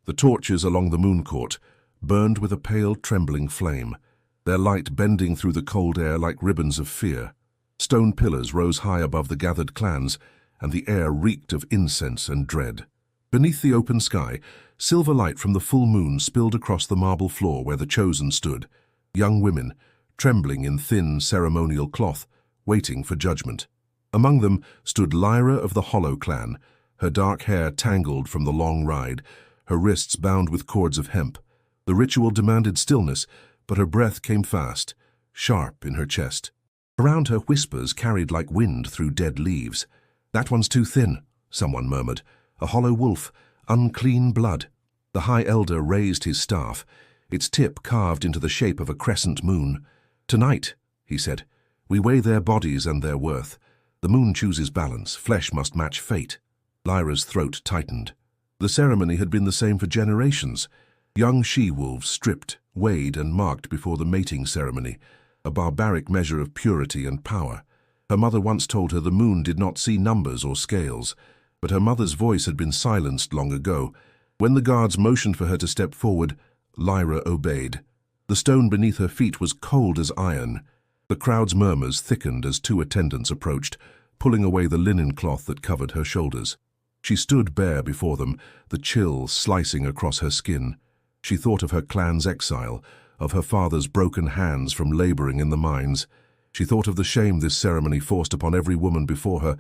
The torches along the moon court burned with a pale, trembling flame, their light bending through the cold air like ribbons of fear. Stone pillars rose high above the gathered clans, and the air reeked of incense and dread. Beneath the open sky, silver light from the full moon spilled across the marble floor where the chosen stood, young women, trembling in thin ceremonial cloth, waiting for judgment. Among them stood Lyra of the Hollow clan, her dark hair tangled from the long ride, her wrists bound with cords of hemp. The ritual demanded stillness, but her breath came fast, sharp in her chest. Around her whispers carried like wind through dead leaves. "That one's too thin," someone murmured. "A hollow wolf, unclean blood." The High Elder raised his staff, its tip carved into the shape of a crescent moon. "Tonight," he said, "we weigh their bodies and their worth. The moon chooses balance, flesh must match fate." Lyra's throat tightened. The ceremony had been the same for generations. Young she-wolves stripped, weighed and marked before the mating ceremony, a barbaric measure of purity and power. Her mother once told her the moon did not see numbers or scales, but her mother's voice had been silenced long ago. When the guards motioned for her to step forward, Lyra obeyed. The stone beneath her feet was cold as iron. The crowd's murmurs thickened as two attendants approached, pulling away the linen cloth that covered her shoulders. She stood bare before them, the chill slicing across her skin. She thought of her clan's exile, of her father's broken hands from laboring in the mines. She thought of the shame this ceremony forced upon every woman before her,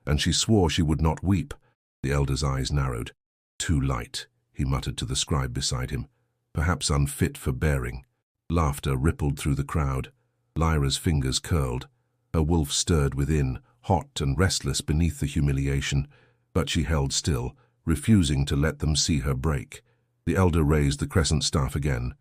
and she swore she would not weep. The elder's eyes narrowed. "Too light," he muttered to the scribe beside him. "Perhaps unfit for bearing." Laughter rippled through the crowd. Lyra's fingers curled. Her wolf stirred within, hot and restless beneath the humiliation, but she held still, refusing to let them see her break. The elder raised the crescent staff again.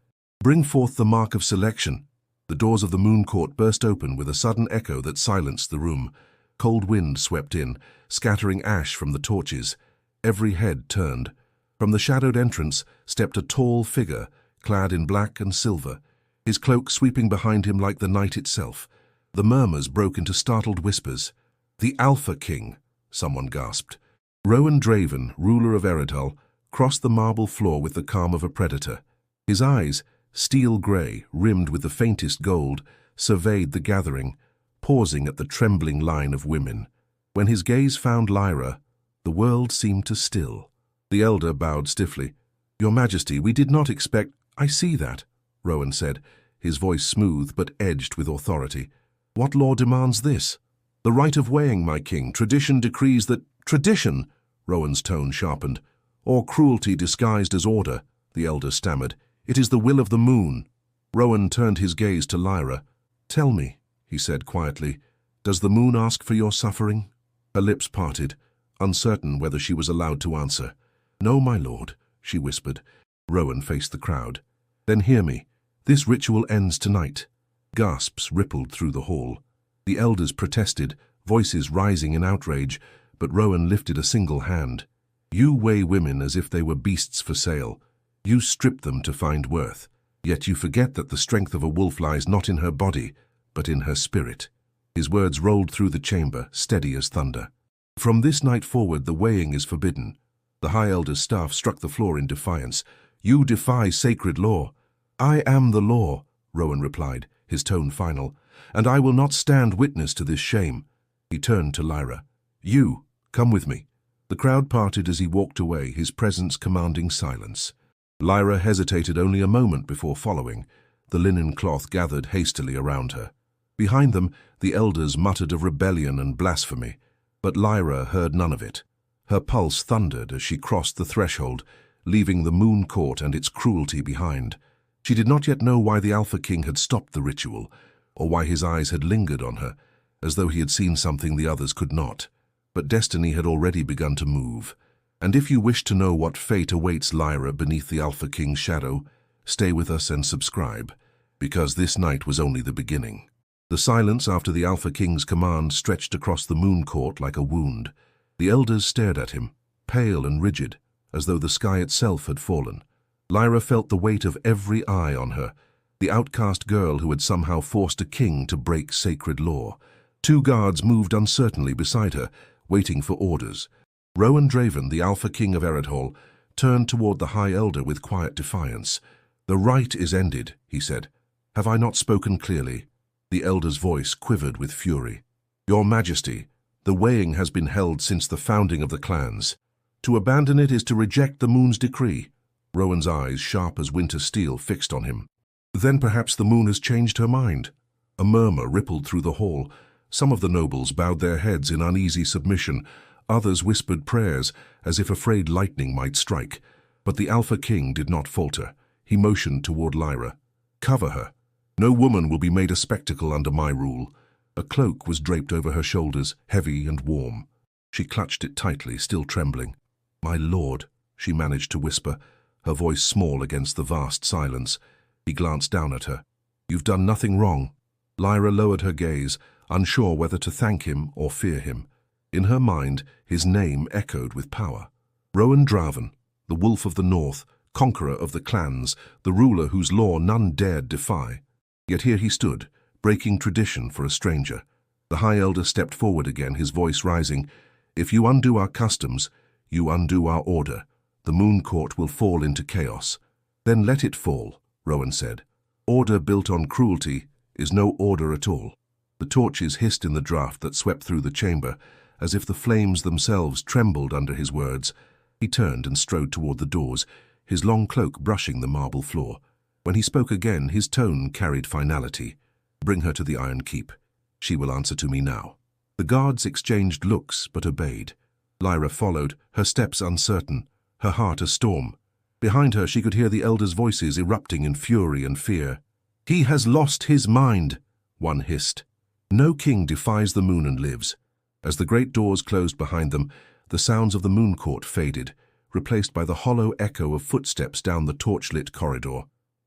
"Bring forth the mark of selection." The doors of the moon court burst open with a sudden echo that silenced the room. Cold wind swept in, scattering ash from the torches. Every head turned. From the shadowed entrance stepped a tall figure, clad in black and silver, his cloak sweeping behind him like the night itself. The murmurs broke into startled whispers. "The Alpha King," someone gasped. Rowan Draven, ruler of Eredhal, crossed the marble floor with the calm of a predator. His eyes, steel grey, rimmed with the faintest gold, surveyed the gathering, pausing at the trembling line of women. When his gaze found Lyra, the world seemed to still. The elder bowed stiffly. "Your Majesty, we did not expect—" "I see that," Rowan said, his voice smooth but edged with authority. "What law demands this?" "The right of weighing, my king. Tradition decrees that—" "Tradition!" Rowan's tone sharpened. "Or cruelty disguised as order," the elder stammered. "It is the will of the moon." Rowan turned his gaze to Lyra. "Tell me," he said quietly, "does the moon ask for your suffering?" Her lips parted, uncertain whether she was allowed to answer. "No, my lord," she whispered. Rowan faced the crowd. "Then hear me. This ritual ends tonight." Gasps rippled through the hall. The elders protested, voices rising in outrage, but Rowan lifted a single hand. "You weigh women as if they were beasts for sale. You strip them to find worth. Yet you forget that the strength of a wolf lies not in her body, but in her spirit." His words rolled through the chamber, steady as thunder. "From this night forward, the weighing is forbidden." The High Elder's staff struck the floor in defiance. "You defy sacred law." "I am the law," Rowan replied, his tone final, "and I will not stand witness to this shame." He turned to Lyra. "You, come with me." The crowd parted as he walked away, his presence commanding silence. Lyra hesitated only a moment before following, the linen cloth gathered hastily around her. Behind them, the elders muttered of rebellion and blasphemy, but Lyra heard none of it. Her pulse thundered as she crossed the threshold, leaving the moon court and its cruelty behind. She did not yet know why the Alpha King had stopped the ritual, or why his eyes had lingered on her, as though he had seen something the others could not. But destiny had already begun to move. And if you wish to know what fate awaits Lyra beneath the Alpha King's shadow, stay with us and subscribe, because this night was only the beginning. The silence after the Alpha King's command stretched across the moon court like a wound. The elders stared at him, pale and rigid, as though the sky itself had fallen. Lyra felt the weight of every eye on her, the outcast girl who had somehow forced a king to break sacred law. Two guards moved uncertainly beside her, waiting for orders. Rowan Draven, the Alpha King of Eredhal, turned toward the High Elder with quiet defiance. "The rite is ended," he said. "Have I not spoken clearly?" The Elder's voice quivered with fury. "Your Majesty, the weighing has been held since the founding of the clans. To abandon it is to reject the moon's decree." Rowan's eyes, sharp as winter steel, fixed on him. "Then perhaps the moon has changed her mind." A murmur rippled through the hall. Some of the nobles bowed their heads in uneasy submission. Others whispered prayers, as if afraid lightning might strike. But the Alpha King did not falter. He motioned toward Lyra. "Cover her. No woman will be made a spectacle under my rule." A cloak was draped over her shoulders, heavy and warm. She clutched it tightly, still trembling. "My lord," she managed to whisper, her voice small against the vast silence. He glanced down at her. "You've done nothing wrong." Lyra lowered her gaze, unsure whether to thank him or fear him. In her mind, his name echoed with power. Rowan Draven, the Wolf of the North, conqueror of the clans, the ruler whose law none dared defy. Yet here he stood, breaking tradition for a stranger. The High Elder stepped forward again, his voice rising. "If you undo our customs, you undo our order. The Moon Court will fall into chaos." "Then let it fall," Rowan said. "Order built on cruelty is no order at all." The torches hissed in the draught that swept through the chamber, as if the flames themselves trembled under his words. He turned and strode toward the doors, his long cloak brushing the marble floor. When he spoke again, his tone carried finality. "Bring her to the Iron Keep. She will answer to me now." The guards exchanged looks, but obeyed. Lyra followed, her steps uncertain, her heart a storm. Behind her she could hear the elders' voices erupting in fury and fear. "He has lost his mind," one hissed. "No king defies the moon and lives." As the great doors closed behind them, the sounds of the Moon Court faded, replaced by the hollow echo of footsteps down the torchlit corridor.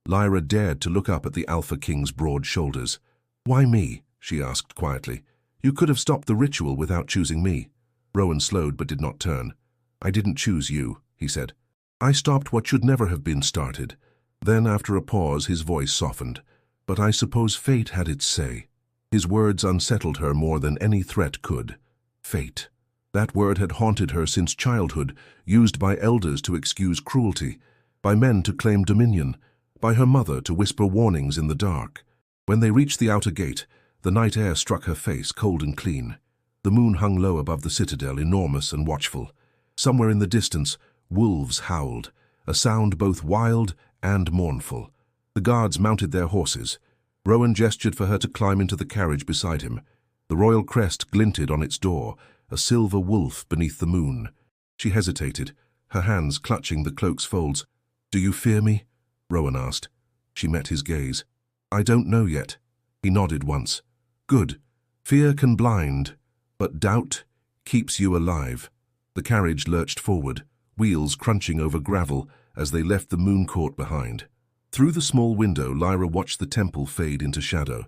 Lyra dared to look up at the Alpha King's broad shoulders. "Why me?" she asked quietly. "You could have stopped the ritual without choosing me." Rowan slowed but did not turn. "I didn't choose you," he said. "I stopped what should never have been started." Then, after a pause, his voice softened. "But I suppose fate had its say." His words unsettled her more than any threat could. Fate. That word had haunted her since childhood, used by elders to excuse cruelty, by men to claim dominion, by her mother to whisper warnings in the dark. When they reached the outer gate, the night air struck her face, cold and clean. The moon hung low above the citadel, enormous and watchful. Somewhere in the distance, wolves howled, a sound both wild and mournful. The guards mounted their horses. Rowan gestured for her to climb into the carriage beside him. The royal crest glinted on its door, a silver wolf beneath the moon. She hesitated, her hands clutching the cloak's folds. "Do you fear me?" Rowan asked. She met his gaze. "I don't know yet." He nodded once. "Good. Fear can blind, but doubt keeps you alive." The carriage lurched forward, wheels crunching over gravel as they left the Moon Court behind. Through the small window, Lyra watched the temple fade into shadow.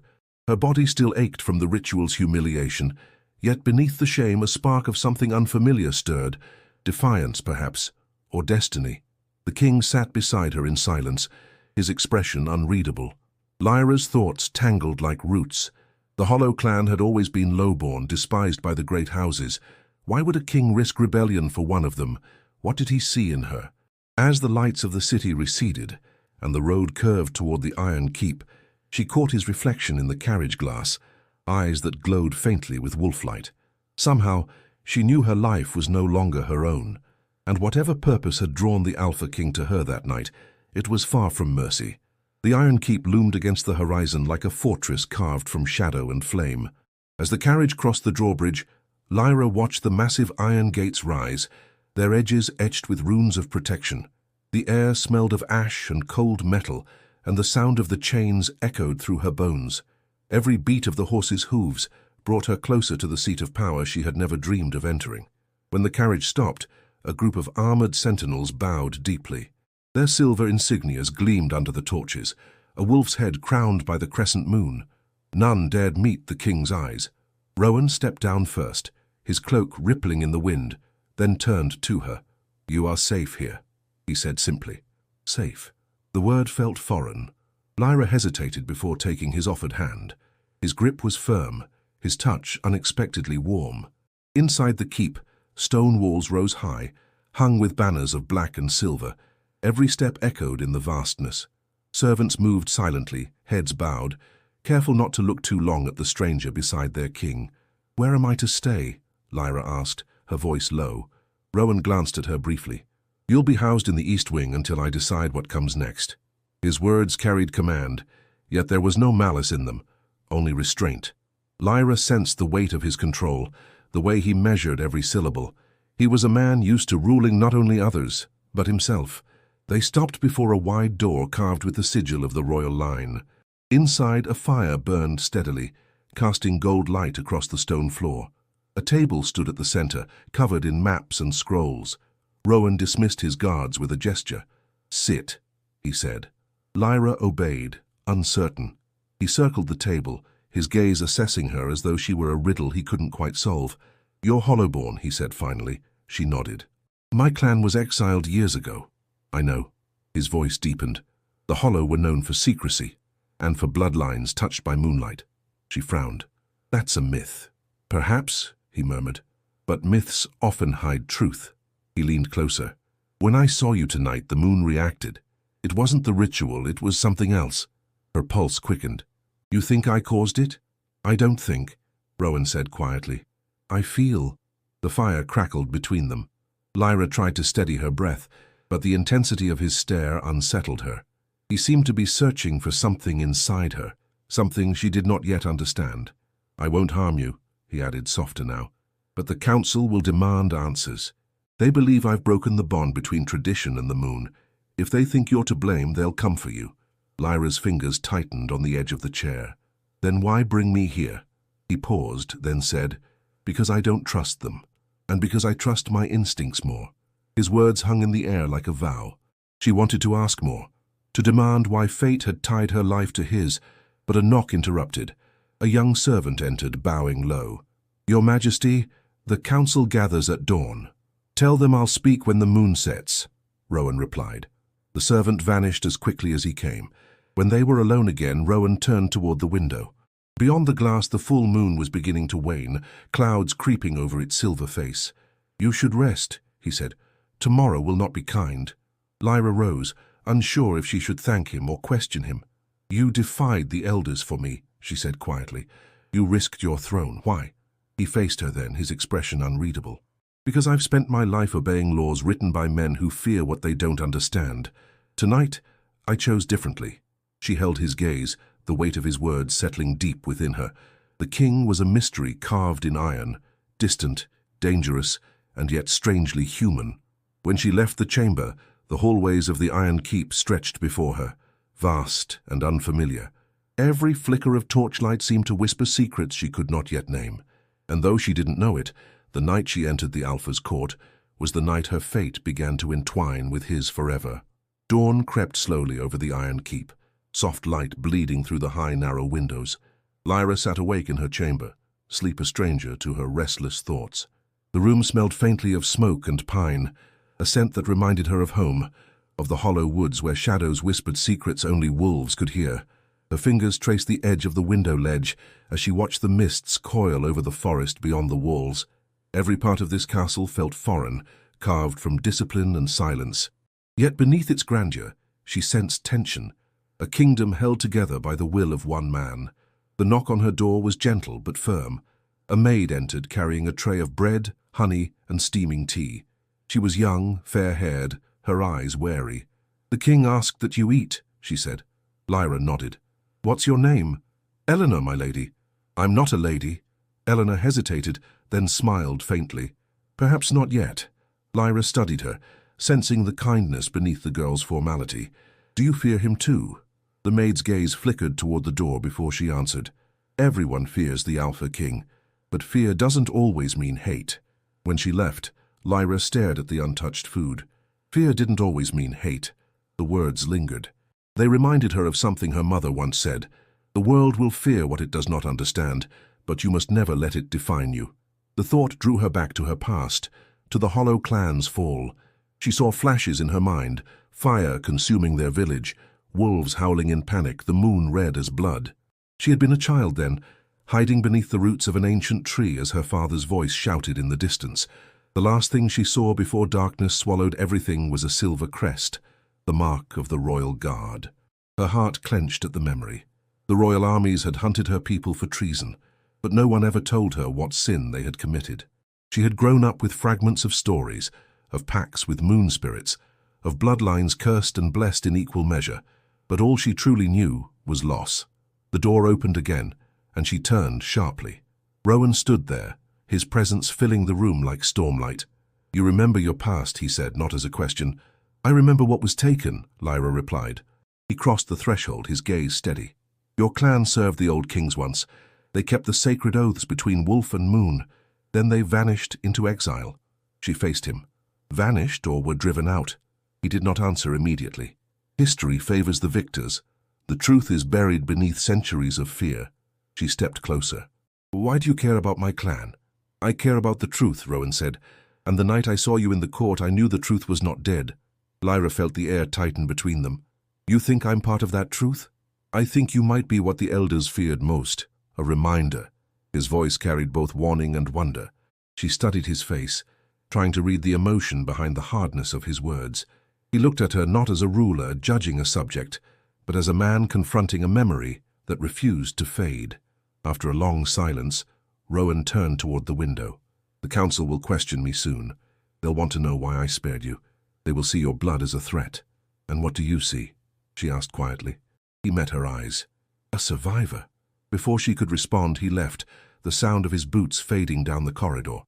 Her body still ached from the ritual's humiliation, yet beneath the shame a spark of something unfamiliar stirred, defiance perhaps, or destiny. The king sat beside her in silence, his expression unreadable. Lyra's thoughts tangled like roots. The Hollow clan had always been lowborn, despised by the great houses. Why would a king risk rebellion for one of them? What did he see in her? As the lights of the city receded, and the road curved toward the Iron Keep, she caught his reflection in the carriage glass, eyes that glowed faintly with wolf-light. Somehow, she knew her life was no longer her own, and whatever purpose had drawn the Alpha King to her that night, it was far from mercy. The Iron Keep loomed against the horizon like a fortress carved from shadow and flame. As the carriage crossed the drawbridge, Lyra watched the massive iron gates rise, their edges etched with runes of protection. The air smelled of ash and cold metal, and the sound of the chains echoed through her bones. Every beat of the horse's hooves brought her closer to the seat of power she had never dreamed of entering. When the carriage stopped, a group of armored sentinels bowed deeply. Their silver insignias gleamed under the torches, a wolf's head crowned by the crescent moon. None dared meet the king's eyes. Rowan stepped down first, his cloak rippling in the wind, then turned to her. "You are safe here," he said simply. Safe. The word felt foreign. Lyra hesitated before taking his offered hand. His grip was firm, his touch unexpectedly warm. Inside the keep, stone walls rose high, hung with banners of black and silver. Every step echoed in the vastness. Servants moved silently, heads bowed, careful not to look too long at the stranger beside their king. "Where am I to stay?" Lyra asked, her voice low. Rowan glanced at her briefly. "You'll be housed in the East Wing until I decide what comes next." His words carried command, yet there was no malice in them, only restraint. Lyra sensed the weight of his control, the way he measured every syllable. He was a man used to ruling not only others, but himself. They stopped before a wide door carved with the sigil of the royal line. Inside, a fire burned steadily, casting gold light across the stone floor. A table stood at the center, covered in maps and scrolls. Rowan dismissed his guards with a gesture. "Sit," he said. Lyra obeyed, uncertain. He circled the table, his gaze assessing her as though she were a riddle he couldn't quite solve. "You're Hollowborn," he said finally. She nodded. "My clan was exiled years ago." "I know." His voice deepened. The Hollow were known for secrecy, and for bloodlines touched by moonlight. She frowned. "That's a myth." "Perhaps," he murmured, "but myths often hide truth." He leaned closer. "When I saw you tonight, the moon reacted. It wasn't the ritual, it was something else." Her pulse quickened. "You think I caused it?" "I don't think," Rowan said quietly. "I feel." The fire crackled between them. Lyra tried to steady her breath, but the intensity of his stare unsettled her. He seemed to be searching for something inside her, something she did not yet understand. "I won't harm you," he added, softer now, "but the council will demand answers. They believe I've broken the bond between tradition and the moon. If they think you're to blame, they'll come for you." Lyra's fingers tightened on the edge of the chair. "Then why bring me here?" He paused, then said, "Because I don't trust them, and because I trust my instincts more." His words hung in the air like a vow. She wanted to ask more, to demand why fate had tied her life to his, but a knock interrupted. A young servant entered, bowing low. "Your Majesty, the council gathers at dawn. Tell them I'll speak when the moon sets," Rowan replied. The servant vanished as quickly as he came. When they were alone again, Rowan turned toward the window. Beyond the glass, the full moon was beginning to wane, clouds creeping over its silver face. "You should rest," he said. "Tomorrow will not be kind." Lyra rose, unsure if she should thank him or question him. "You defied the elders for me," she said quietly. "You risked your throne. Why?" He faced her then, his expression unreadable. "Because I've spent my life obeying laws written by men who fear what they don't understand. Tonight, I chose differently." She held his gaze, the weight of his words settling deep within her. The king was a mystery carved in iron, distant, dangerous, and yet strangely human. When she left the chamber, the hallways of the Iron Keep stretched before her, vast and unfamiliar. Every flicker of torchlight seemed to whisper secrets she could not yet name. And though she didn't know it, the night she entered the Alpha's court was the night her fate began to entwine with his forever. Dawn crept slowly over the Iron Keep, soft light bleeding through the high, narrow windows. Lyra sat awake in her chamber, sleep a stranger to her restless thoughts. The room smelled faintly of smoke and pine, a scent that reminded her of home, of the hollow woods where shadows whispered secrets only wolves could hear. Her fingers traced the edge of the window ledge as she watched the mists coil over the forest beyond the walls. Every part of this castle felt foreign, carved from discipline and silence. Yet beneath its grandeur, she sensed tension, a kingdom held together by the will of one man. The knock on her door was gentle but firm. A maid entered carrying a tray of bread, honey, and steaming tea. She was young, fair-haired, her eyes wary. "The king asked that you eat," she said. Lyra nodded. "What's your name?" "Eleanor, my lady." "I'm not a lady." Eleanor hesitated, then smiled faintly. "Perhaps not yet." Lyra studied her, sensing the kindness beneath the girl's formality. "Do you fear him too?" The maid's gaze flickered toward the door before she answered. "Everyone fears the Alpha King, but fear doesn't always mean hate." When she left, Lyra stared at the untouched food. Fear didn't always mean hate. The words lingered. They reminded her of something her mother once said. "The world will fear what it does not understand, but you must never let it define you." The thought drew her back to her past, to the Hollow clan's fall. She saw flashes in her mind, fire consuming their village, wolves howling in panic, the moon red as blood. She had been a child then, hiding beneath the roots of an ancient tree as her father's voice shouted in the distance. The last thing she saw before darkness swallowed everything was a silver crest, the mark of the royal guard. Her heart clenched at the memory. The royal armies had hunted her people for treason, but no one ever told her what sin they had committed. She had grown up with fragments of stories, of pacts with moon spirits, of bloodlines cursed and blessed in equal measure, but all she truly knew was loss. The door opened again, and she turned sharply. Rowan stood there, his presence filling the room like stormlight. "You remember your past," he said, not as a question. "I remember what was taken," Lyra replied. He crossed the threshold, his gaze steady. "Your clan served the old kings once. They kept the sacred oaths between wolf and moon. Then they vanished into exile." She faced him. Vanished or were driven out? He did not answer immediately. History favors the victors. The truth is buried beneath centuries of fear. She stepped closer. "Why do you care about my clan?" "I care about the truth," Rowan said. "And the night I saw you in the court, I knew the truth was not dead." Lyra felt the air tighten between them. "You think I'm part of that truth?" "I think you might be what the elders feared most, a reminder." His voice carried both warning and wonder. She studied his face, trying to read the emotion behind the hardness of his words. He looked at her not as a ruler judging a subject, but as a man confronting a memory that refused to fade. After a long silence, Rowan turned toward the window. "The council will question me soon. They'll want to know why I spared you. They will see your blood as a threat." "And what do you see?" she asked quietly. He met her eyes. "A survivor." Before she could respond, he left, the sound of his boots fading down the corridor.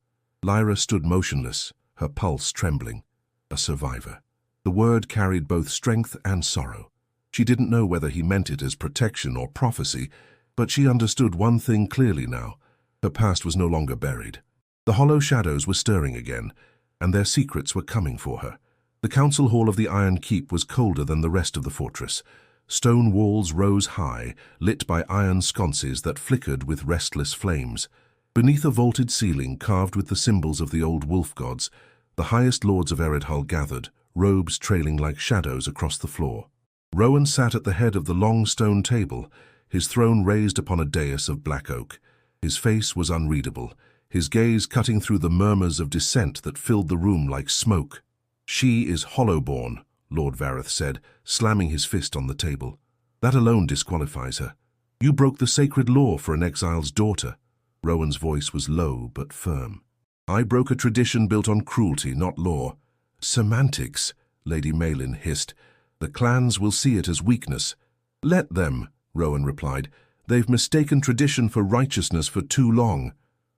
Lyra stood motionless, her pulse trembling. A survivor. The word carried both strength and sorrow. She didn't know whether he meant it as protection or prophecy, but she understood one thing clearly now. Her past was no longer buried. The hollow shadows were stirring again, and their secrets were coming for her. The council hall of the Iron Keep was colder than the rest of the fortress. Stone walls rose high, lit by iron sconces that flickered with restless flames. Beneath a vaulted ceiling carved with the symbols of the old wolf gods, the highest lords of Eredhall gathered, robes trailing like shadows across the floor. Rowan sat at the head of the long stone table, his throne raised upon a dais of black oak. His face was unreadable, his gaze cutting through the murmurs of dissent that filled the room like smoke. "She is Hollowborn," Lord Vareth said, slamming his fist on the table. "That alone disqualifies her. You broke the sacred law for an exile's daughter." Rowan's voice was low but firm. "I broke a tradition built on cruelty, not law." "Semantics," Lady Maelin hissed. "The clans will see it as weakness." "Let them," Rowan replied. "They've mistaken tradition for righteousness for too long."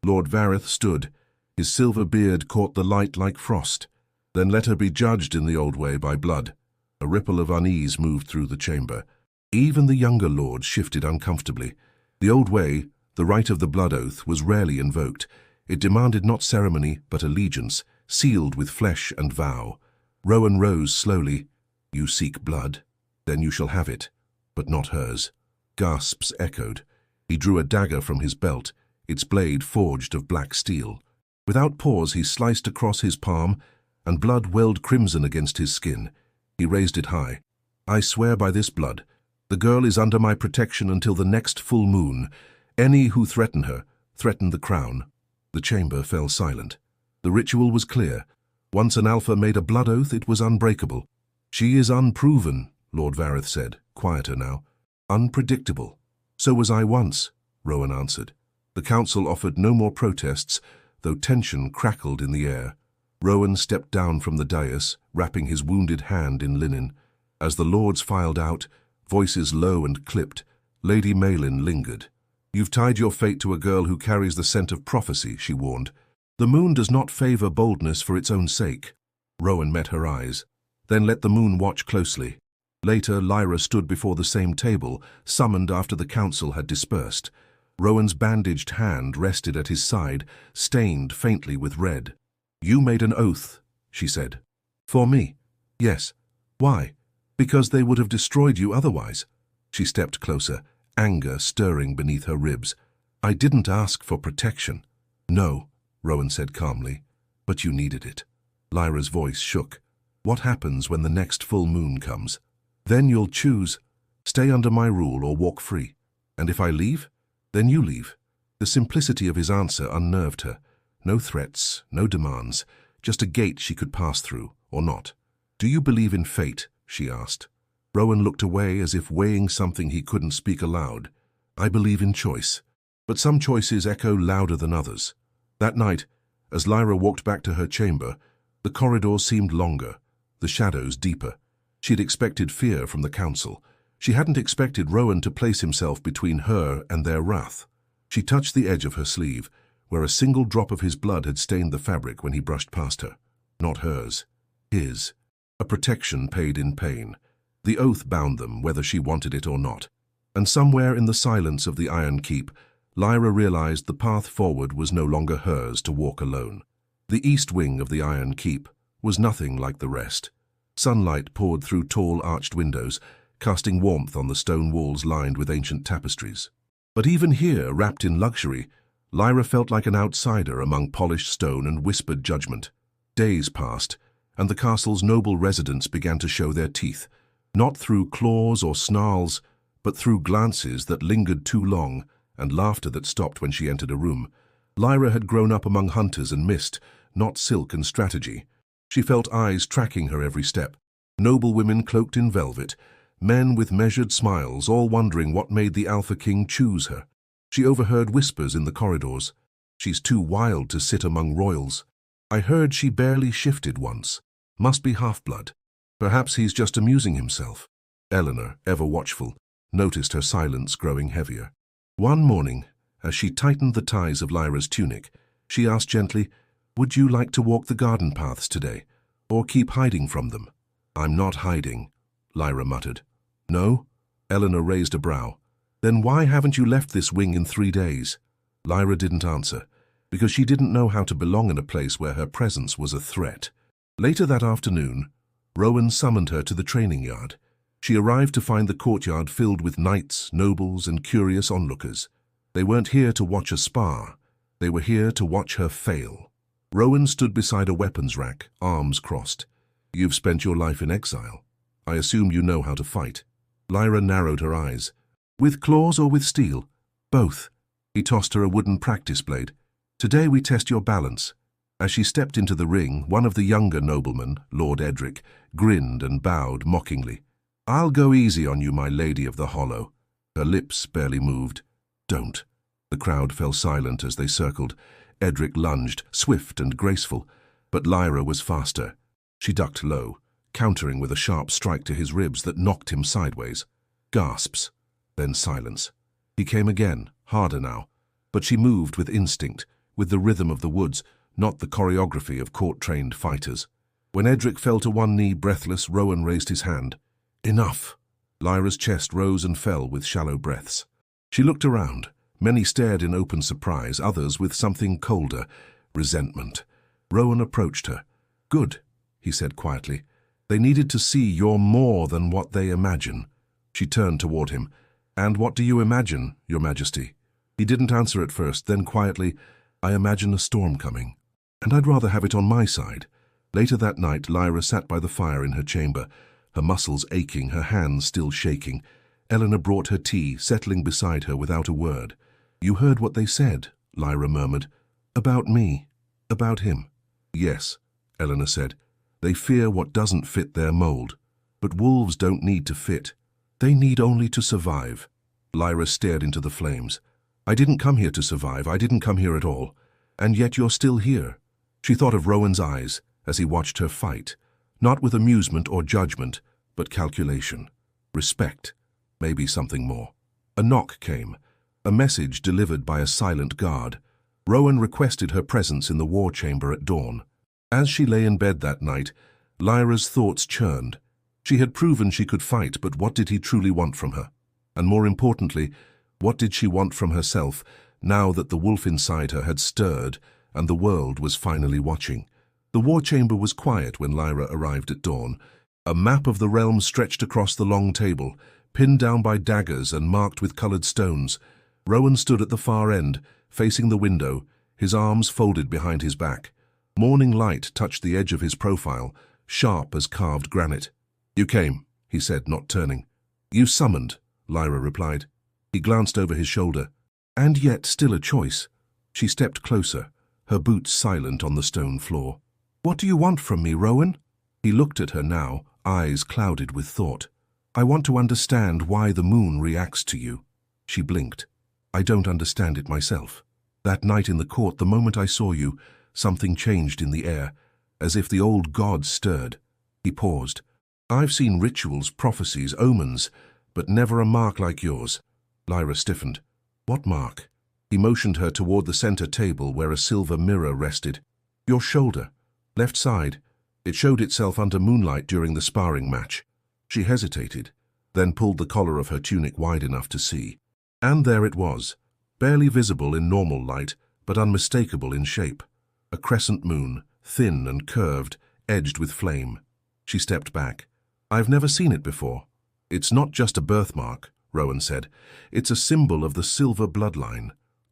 Lord Vareth stood. His silver beard caught the light like frost. "Then let her be judged in the old way by blood." A ripple of unease moved through the chamber. Even the younger lords shifted uncomfortably. The old way, the right of the blood oath, was rarely invoked. It demanded not ceremony but allegiance, sealed with flesh and vow. Rowan rose slowly. "You seek blood? Then you shall have it, but not hers." Gasps echoed. He drew a dagger from his belt, its blade forged of black steel. Without pause he sliced across his palm, and blood welled crimson against his skin. He raised it high. "I swear by this blood. The girl is under my protection until the next full moon. Any who threaten her, threaten the crown." The chamber fell silent. The ritual was clear. Once an alpha made a blood oath, it was unbreakable. "She is unproven," Lord Vareth said, quieter now. "Unpredictable." "So was I once," Rowan answered. The council offered no more protests, though tension crackled in the air. Rowan stepped down from the dais, wrapping his wounded hand in linen. As the lords filed out, voices low and clipped, Lady Maelin lingered. "You've tied your fate to a girl who carries the scent of prophecy," she warned. "The moon does not favor boldness for its own sake." Rowan met her eyes. "Then let the moon watch closely." Later, Lyra stood before the same table, summoned after the council had dispersed. Rowan's bandaged hand rested at his side, stained faintly with red. "You made an oath," she said. "For me?" "Yes." "Why?" "Because they would have destroyed you otherwise." She stepped closer, anger stirring beneath her ribs. "I didn't ask for protection." "No," Rowan said calmly, "but you needed it." Lyra's voice shook. "What happens when the next full moon comes?" "Then you'll choose. Stay under my rule or walk free. And if I leave, then you leave." The simplicity of his answer unnerved her. No threats, no demands, just a gate she could pass through, or not. "Do you believe in fate?" she asked. Rowan looked away as if weighing something he couldn't speak aloud. "I believe in choice, but some choices echo louder than others." That night, as Lyra walked back to her chamber, the corridors seemed longer, the shadows deeper. She'd expected fear from the council. She hadn't expected Rowan to place himself between her and their wrath. She touched the edge of her sleeve, where a single drop of his blood had stained the fabric when he brushed past her. Not hers. His. A protection paid in pain. The oath bound them, whether she wanted it or not. And somewhere in the silence of the Iron Keep, Lyra realized the path forward was no longer hers to walk alone. The east wing of the Iron Keep was nothing like the rest. Sunlight poured through tall arched windows, casting warmth on the stone walls lined with ancient tapestries. But even here, wrapped in luxury, Lyra felt like an outsider among polished stone and whispered judgment. Days passed, and the castle's noble residents began to show their teeth, not through claws or snarls, but through glances that lingered too long and laughter that stopped when she entered a room. Lyra had grown up among hunters and mist, not silk and strategy. She felt eyes tracking her every step. Noble women cloaked in velvet, men with measured smiles, all wondering what made the Alpha King choose her. She overheard whispers in the corridors. "She's too wild to sit among royals. I heard she barely shifted once. Must be half-blood. Perhaps he's just amusing himself." Eleanor, ever watchful, noticed her silence growing heavier. One morning, as she tightened the ties of Lyra's tunic, she asked gently, "Would you like to walk the garden paths today, or keep hiding from them?" "I'm not hiding," Lyra muttered. "No?" Eleanor raised a brow. "Then why haven't you left this wing in 3 days?" Lyra didn't answer, because she didn't know how to belong in a place where her presence was a threat. Later that afternoon, Rowan summoned her to the training yard. She arrived to find the courtyard filled with knights, nobles, and curious onlookers. They weren't here to watch a spar. They were here to watch her fail. Rowan stood beside a weapons rack, arms crossed. "You've spent your life in exile. I assume you know how to fight." Lyra narrowed her eyes. "With claws or with steel?" "Both." He tossed her a wooden practice blade. "Today we test your balance." As she stepped into the ring, one of the younger noblemen, Lord Edric, grinned and bowed mockingly. "I'll go easy on you, my lady of the Hollow." Her lips barely moved. "Don't." The crowd fell silent as they circled. Edric lunged, swift and graceful, but Lyra was faster. She ducked low, countering with a sharp strike to his ribs that knocked him sideways. Gasps, then silence. He came again, harder now, but she moved with instinct, with the rhythm of the woods, not the choreography of court-trained fighters. When Edric fell to one knee breathless, Rowan raised his hand. "Enough." Lyra's chest rose and fell with shallow breaths. She looked around. Many stared in open surprise, others with something colder, resentment. Rowan approached her. "Good," he said quietly. "They needed to see you're more than what they imagine." She turned toward him. "And what do you imagine, Your Majesty?" He didn't answer at first, then quietly, "I imagine a storm coming. And I'd rather have it on my side." Later that night, Lyra sat by the fire in her chamber, her muscles aching, her hands still shaking. Eleanor brought her tea, settling beside her without a word. "You heard what they said," Lyra murmured. "About me. About him." "Yes," Eleanor said. "They fear what doesn't fit their mold. But wolves don't need to fit. They need only to survive." Lyra stared into the flames. "I didn't come here to survive. I didn't come here at all. And yet you're still here." She thought of Rowan's eyes as he watched her fight, not with amusement or judgment, but calculation, respect, maybe something more. A knock came, a message delivered by a silent guard. Rowan requested her presence in the war chamber at dawn. As she lay in bed that night, Lyra's thoughts churned. She had proven she could fight, but what did he truly want from her? And more importantly, what did she want from herself, now that the wolf inside her had stirred and the world was finally watching? The war chamber was quiet when Lyra arrived at dawn. A map of the realm stretched across the long table, pinned down by daggers and marked with colored stones. Rowan stood at the far end, facing the window, his arms folded behind his back. Morning light touched the edge of his profile, sharp as carved granite. "You came," he said, not turning. "You summoned," Lyra replied. He glanced over his shoulder. "And yet still a choice." She stepped closer, her boots silent on the stone floor. "What do you want from me, Rowan?" He looked at her now, eyes clouded with thought. "I want to understand why the moon reacts to you." She blinked. "I don't understand it myself. That night in the court, the moment I saw you, something changed in the air, as if the old gods stirred." He paused. "I've seen rituals, prophecies, omens, but never a mark like yours." Lyra stiffened. "What mark?" He motioned her toward the center table where a silver mirror rested. "Your shoulder. Left side. It showed itself under moonlight during the sparring match." She hesitated, then pulled the collar of her tunic wide enough to see. And there it was, barely visible in normal light, but unmistakable in shape. A crescent moon, thin and curved, edged with flame. She stepped back. "I've never seen it before." "It's not just a birthmark," Rowan said. "It's a symbol of the silver bloodline,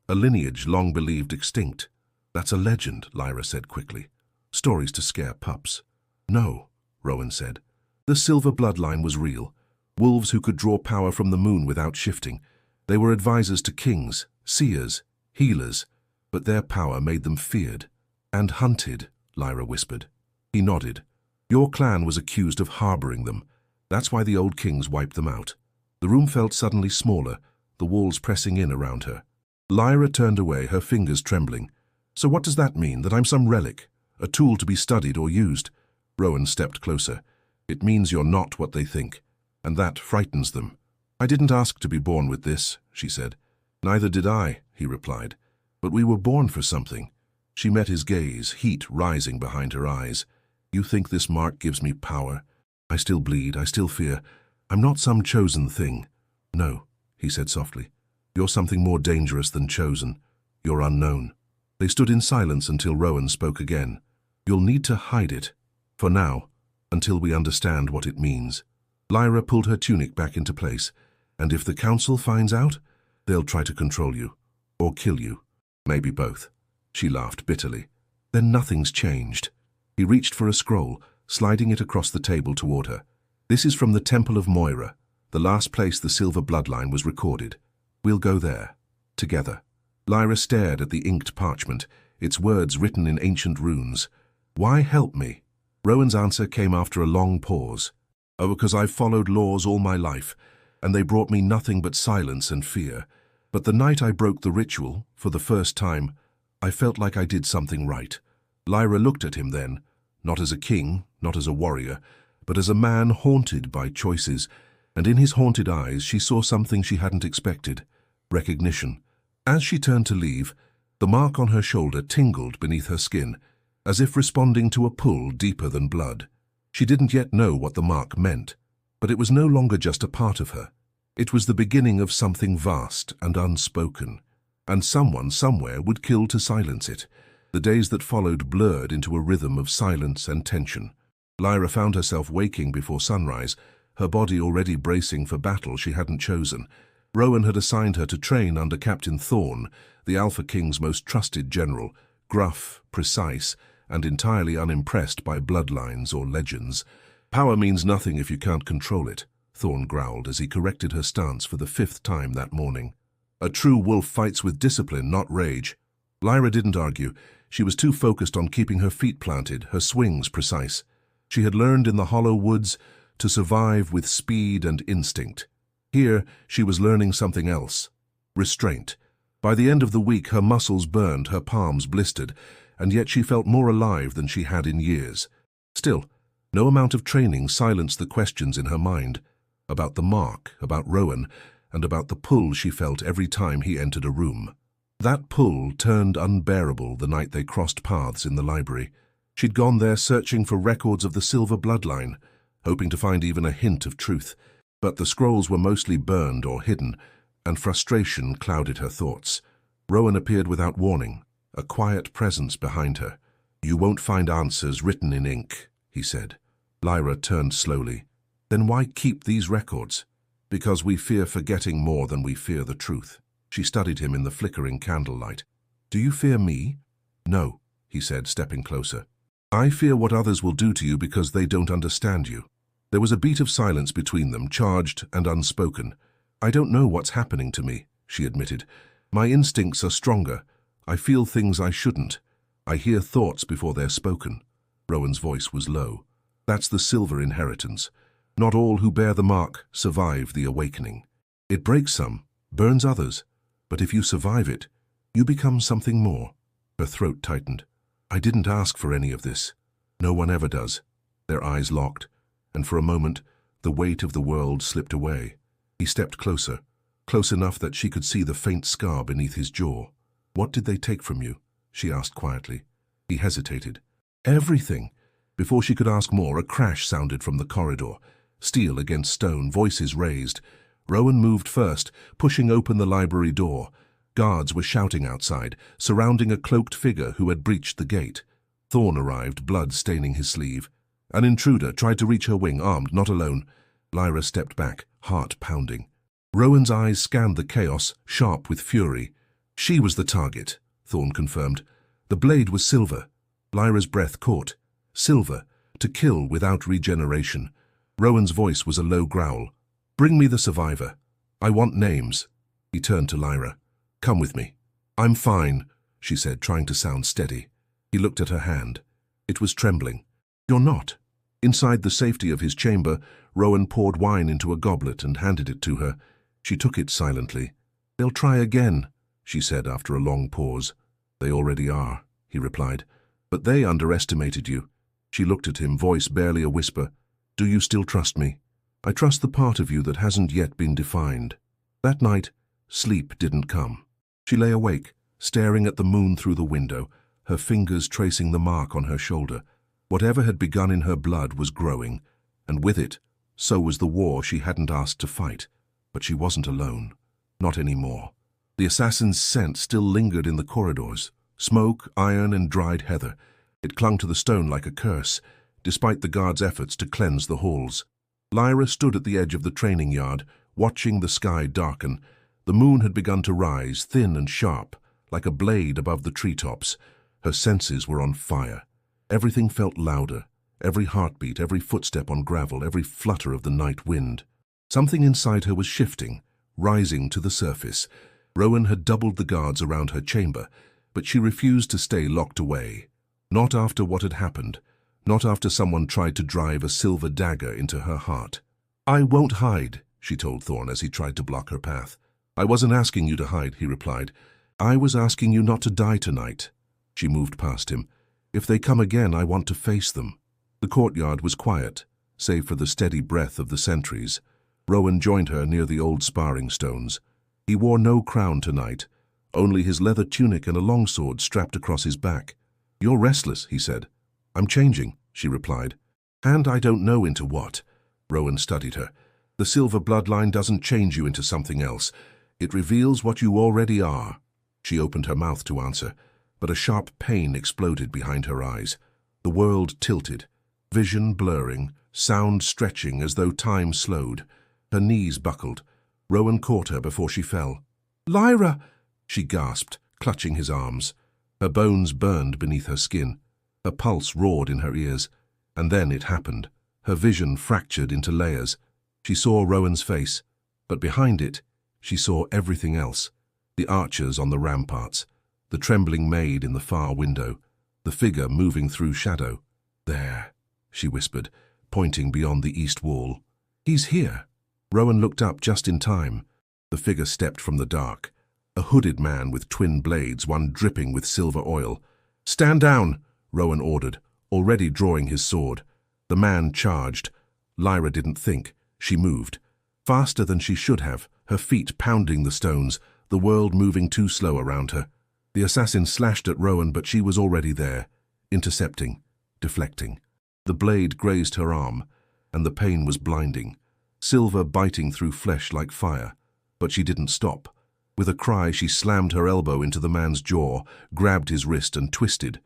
a lineage long believed extinct." "That's a legend," Lyra said quickly. "Stories to scare pups." "No," Rowan said. "The silver bloodline was real. Wolves who could draw power from the moon without shifting. They were advisors to kings, seers, healers, but their power made them feared. And hunted," Lyra whispered. He nodded. "Your clan was accused of harboring them. That's why the old kings wiped them out." The room felt suddenly smaller, the walls pressing in around her. Lyra turned away, her fingers trembling. "So what does that mean, that I'm some relic, a tool to be studied or used?" Rowan stepped closer. "It means you're not what they think, and that frightens them." "I didn't ask to be born with this," she said. "Neither did I," he replied. "But we were born for something." She met his gaze, heat rising behind her eyes. "You think this mark gives me power? I still bleed, I still fear. I'm not some chosen thing." "No," he said softly. "You're something more dangerous than chosen. You're unknown." They stood in silence until Rowan spoke again. "You'll need to hide it. For now, until we understand what it means." Lyra pulled her tunic back into place. "And if the council finds out, they'll try to control you. Or kill you. Maybe both." She laughed bitterly. "Then nothing's changed." He reached for a scroll, sliding it across the table toward her. "This is from the Temple of Moira, the last place the silver bloodline was recorded. We'll go there. Together." Lyra stared at the inked parchment, its words written in ancient runes. "Why help me?" Rowan's answer came after a long pause. "Oh, because I've followed laws all my life, and they brought me nothing but silence and fear. But the night I broke the ritual, for the first time, I felt like I did something right." Lyra looked at him then, not as a king, not as a warrior, but as a man haunted by choices, and in his haunted eyes she saw something she hadn't expected: recognition. As she turned to leave, the mark on her shoulder tingled beneath her skin, as if responding to a pull deeper than blood. She didn't yet know what the mark meant, but it was no longer just a part of her. It was the beginning of something vast and unspoken, and someone somewhere would kill to silence it. The days that followed blurred into a rhythm of silence and tension. Lyra found herself waking before sunrise, her body already bracing for battle she hadn't chosen. Rowan had assigned her to train under Captain Thorn, the Alpha King's most trusted general, gruff, precise, and entirely unimpressed by bloodlines or legends. "Power means nothing if you can't control it," Thorn growled as he corrected her stance for the 5th time that morning. "A true wolf fights with discipline, not rage." Lyra didn't argue. She was too focused on keeping her feet planted, her swings precise. She had learned in the hollow woods to survive with speed and instinct. Here, she was learning something else: restraint. By the end of the week, her muscles burned, her palms blistered, and yet she felt more alive than she had in years. Still, no amount of training silenced the questions in her mind, about the mark, about Rowan, and about the pull she felt every time he entered a room. That pull turned unbearable the night they crossed paths in the library. She'd gone there searching for records of the silver bloodline, hoping to find even a hint of truth. But the scrolls were mostly burned or hidden, and frustration clouded her thoughts. Rowan appeared without warning, a quiet presence behind her. "You won't find answers written in ink," he said. Lyra turned slowly. "Then why keep these records?" "Because we fear forgetting more than we fear the truth." She studied him in the flickering candlelight. "Do you fear me?" "No," he said, stepping closer. "I fear what others will do to you because they don't understand you." There was a beat of silence between them, charged and unspoken. "I don't know what's happening to me," she admitted. "My instincts are stronger. I feel things I shouldn't. I hear thoughts before they're spoken. Rowan's voice was low. That's the silver inheritance. Not all who bear the mark survive the awakening. It breaks some, burns others, but if you survive it, you become something more. Her throat tightened. I didn't ask for any of this. No one ever does. Their eyes locked, and for a moment, the weight of the world slipped away. He stepped closer, close enough that she could see the faint scar beneath his jaw. What did they take from you? She asked quietly. He hesitated. Everything. Before she could ask more, a crash sounded from the corridor. Steel against stone, voices raised. Rowan moved first, pushing open the library door. Guards were shouting outside, surrounding a cloaked figure who had breached the gate. Thorn arrived, blood staining his sleeve. An intruder tried to reach her wing, armed, not alone. Lyra stepped back, heart pounding. Rowan's eyes scanned the chaos, sharp with fury. She was the target, Thorn confirmed. The blade was silver. Lyra's breath caught. Silver, to kill without regeneration. Rowan's voice was a low growl. Bring me the survivor. I want names. He turned to Lyra. Come with me. I'm fine, she said, trying to sound steady. He looked at her hand. It was trembling. You're not. Inside the safety of his chamber, Rowan poured wine into a goblet and handed it to her. She took it silently. They'll try again, she said after a long pause. They already are, he replied. But they underestimated you. She looked at him, voice barely a whisper. Do you still trust me? I trust the part of you that hasn't yet been defined. That night, sleep didn't come. She lay awake, staring at the moon through the window, her fingers tracing the mark on her shoulder. Whatever had begun in her blood was growing, and with it, so was the war she hadn't asked to fight. But she wasn't alone. Not anymore. The assassin's scent still lingered in the corridors. Smoke, iron, and dried heather. It clung to the stone like a curse, despite the guards' efforts to cleanse the halls. Lyra stood at the edge of the training yard, watching the sky darken. The moon had begun to rise, thin and sharp, like a blade above the treetops. Her senses were on fire. Everything felt louder. Every heartbeat, every footstep on gravel, every flutter of the night wind. Something inside her was shifting, rising to the surface. Rowan had doubled the guards around her chamber, but she refused to stay locked away. Not after what had happened. Not after someone tried to drive a silver dagger into her heart. I won't hide, she told Thorn as he tried to block her path. I wasn't asking you to hide, he replied. I was asking you not to die tonight. She moved past him. If they come again, I want to face them. The courtyard was quiet, save for the steady breath of the sentries. Rowan joined her near the old sparring stones. He wore no crown tonight, only his leather tunic and a longsword strapped across his back. You're restless, he said. I'm changing, she replied. And I don't know into what. Rowan studied her. The silver bloodline doesn't change you into something else. It reveals what you already are. She opened her mouth to answer, but a sharp pain exploded behind her eyes. The world tilted, vision blurring, sound stretching as though time slowed. Her knees buckled. Rowan caught her before she fell. Lyra! She gasped, clutching his arms. Her bones burned beneath her skin. Her pulse roared in her ears. And then it happened. Her vision fractured into layers. She saw Rowan's face, but behind it, she saw everything else. The archers on the ramparts, the trembling maid in the far window, the figure moving through shadow. There, she whispered, pointing beyond the east wall. He's here. Rowan looked up just in time. The figure stepped from the dark. A hooded man with twin blades, one dripping with silver oil. Stand down, Rowan ordered, already drawing his sword. The man charged. Lyra didn't think. She moved. Faster than she should have, her feet pounding the stones, the world moving too slow around her. The assassin slashed at Rowan, but she was already there, intercepting, deflecting. The blade grazed her arm, and the pain was blinding, silver biting through flesh like fire. But she didn't stop. With a cry, she slammed her elbow into the man's jaw, grabbed his wrist and twisted.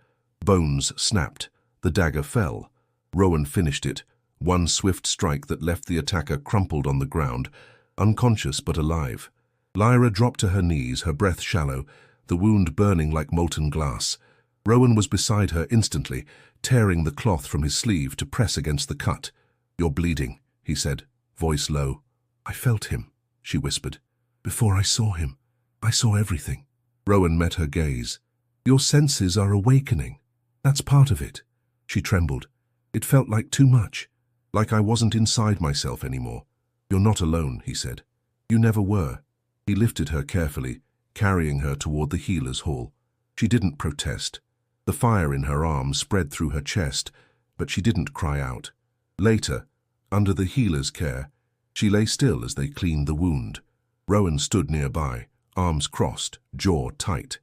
Bones snapped. The dagger fell. Rowan finished it, one swift strike that left the attacker crumpled on the ground, unconscious but alive. Lyra dropped to her knees, her breath shallow, the wound burning like molten glass. Rowan was beside her instantly, tearing the cloth from his sleeve to press against the cut. You're bleeding, he said, voice low. I felt him, she whispered. Before I saw him, I saw everything. Rowan met her gaze. Your senses are awakening. That's part of it. She trembled. It felt like too much, like I wasn't inside myself anymore. You're not alone, he said. You never were. He lifted her carefully, carrying her toward the healer's hall. She didn't protest. The fire in her arms spread through her chest, but she didn't cry out. Later, under the healer's care, she lay still as they cleaned the wound. Rowan stood nearby, arms crossed, jaw tight.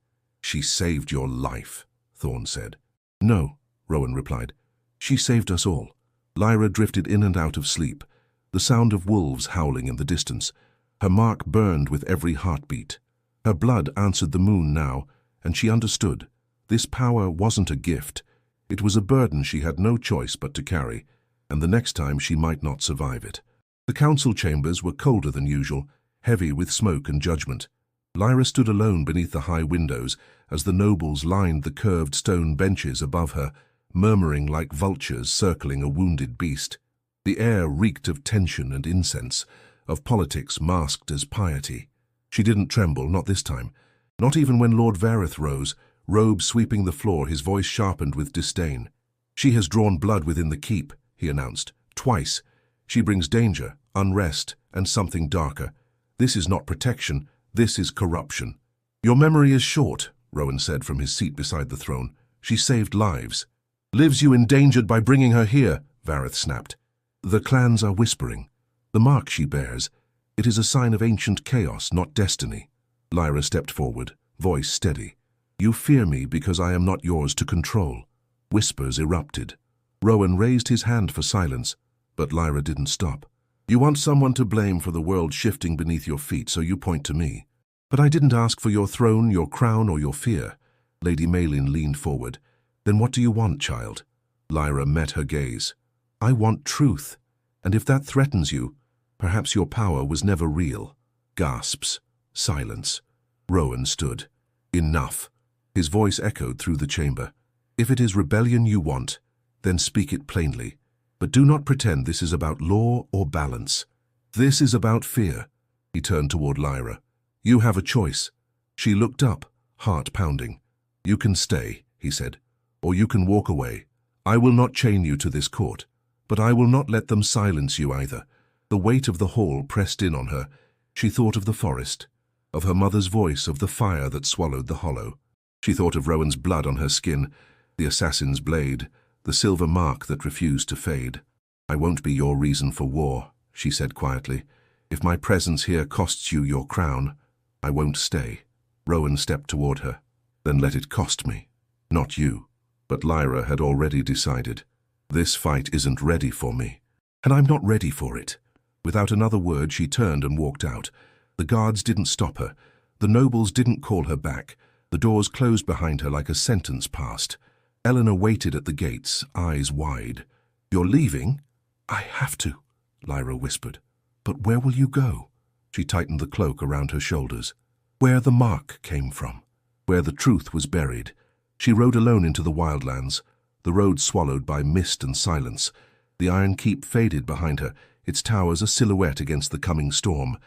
She saved your life, Thorne said. No, Rowan replied. She saved us all. Lyra drifted in and out of sleep, the sound of wolves howling in the distance. Her mark burned with every heartbeat. Her blood answered the moon now, and she understood. This power wasn't a gift. It was a burden she had no choice but to carry, and the next time she might not survive it. The council chambers were colder than usual, heavy with smoke and judgment. Lyra stood alone beneath the high windows as the nobles lined the curved stone benches above her, murmuring like vultures circling a wounded beast. The air reeked of tension and incense, of politics masked as piety. She didn't tremble, not this time. Not even when Lord Vareth rose, robe sweeping the floor, his voice sharpened with disdain. She has drawn blood within the keep, he announced. Twice. She brings danger, unrest, and something darker. This is not protection, this is corruption. Your memory is short, Rowan said from his seat beside the throne. She saved lives. Lives you endangered by bringing her here, Vareth snapped. The clans are whispering. The mark she bears, it is a sign of ancient chaos, not destiny. Lyra stepped forward, voice steady. You fear me because I am not yours to control. Whispers erupted. Rowan raised his hand for silence, but Lyra didn't stop. You want someone to blame for the world shifting beneath your feet, so you point to me. But I didn't ask for your throne, your crown, or your fear. Lady Maylin leaned forward. Then what do you want, child? Lyra met her gaze. I want truth, and if that threatens you, perhaps your power was never real. Gasps. Silence. Rowan stood. Enough. His voice echoed through the chamber. If it is rebellion you want, then speak it plainly. But do not pretend this is about law or balance. This is about fear. He turned toward Lyra. You have a choice. She looked up, heart pounding. You can stay, he said, or you can walk away. I will not chain you to this court, but I will not let them silence you either. The weight of the hall pressed in on her. She thought of the forest, of her mother's voice, of the fire that swallowed the hollow. She thought of Rowan's blood on her skin, the assassin's blade, the silver mark that refused to fade. I won't be your reason for war, she said quietly. If my presence here costs you your crown, I won't stay. Rowan stepped toward her. Then let it cost me. Not you. But Lyra had already decided. This fight isn't ready for me. And I'm not ready for it. Without another word, she turned and walked out. The guards didn't stop her. The nobles didn't call her back. The doors closed behind her like a sentence passed. Eleanor waited at the gates, eyes wide. You're leaving? I have to, Lyra whispered. But where will you go? She tightened the cloak around her shoulders. Where the mark came from. Where the truth was buried. She rode alone into the wildlands, the road swallowed by mist and silence. The Iron Keep faded behind her, its towers a silhouette against the coming storm.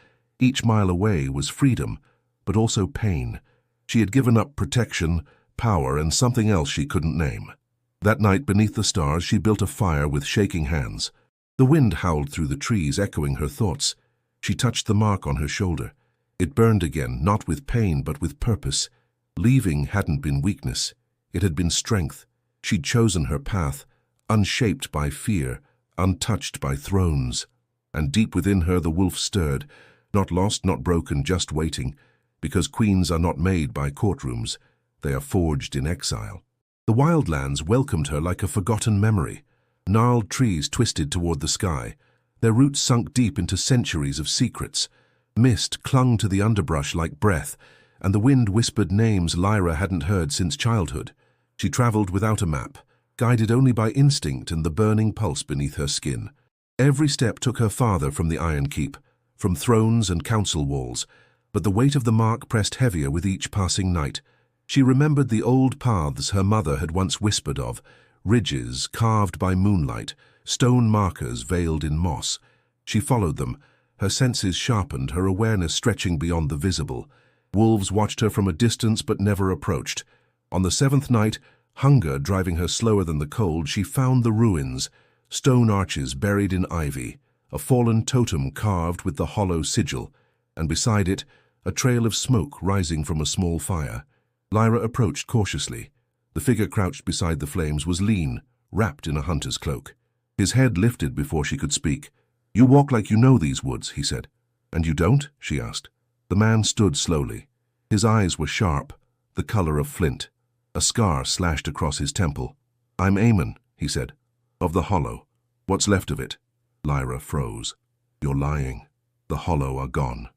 Each mile away was freedom, but also pain. She had given up protection, power, and something else she couldn't name. That night, beneath the stars, she built a fire with shaking hands. The wind howled through the trees, echoing her thoughts. She touched the mark on her shoulder. It burned again, not with pain, but with purpose. Leaving hadn't been weakness. It had been strength. She'd chosen her path, unshaped by fear, untouched by thrones. And deep within her the wolf stirred, not lost, not broken, just waiting, because queens are not made by courtrooms. They are forged in exile. The wildlands welcomed her like a forgotten memory. Gnarled trees twisted toward the sky. Their roots sunk deep into centuries of secrets. Mist clung to the underbrush like breath, and the wind whispered names Lyra hadn't heard since childhood. She traveled without a map, guided only by instinct and the burning pulse beneath her skin. Every step took her farther from the Iron Keep, from thrones and council walls, but the weight of the mark pressed heavier with each passing night. She remembered the old paths her mother had once whispered of, ridges carved by moonlight, stone markers veiled in moss. She followed them, her senses sharpened, her awareness stretching beyond the visible. Wolves watched her from a distance but never approached. On the seventh night, hunger driving her slower than the cold, she found the ruins, stone arches buried in ivy, a fallen totem carved with the hollow sigil, and beside it, a trail of smoke rising from a small fire. Lyra approached cautiously. The figure crouched beside the flames was lean, wrapped in a hunter's cloak. His head lifted before she could speak. "You walk like you know these woods," he said. "And you don't?" she asked. The man stood slowly. His eyes were sharp, the color of flint. A scar slashed across his temple. "I'm Eamon," he said. "Of the Hollow. What's left of it?" Lyra froze. "You're lying. The Hollow are gone."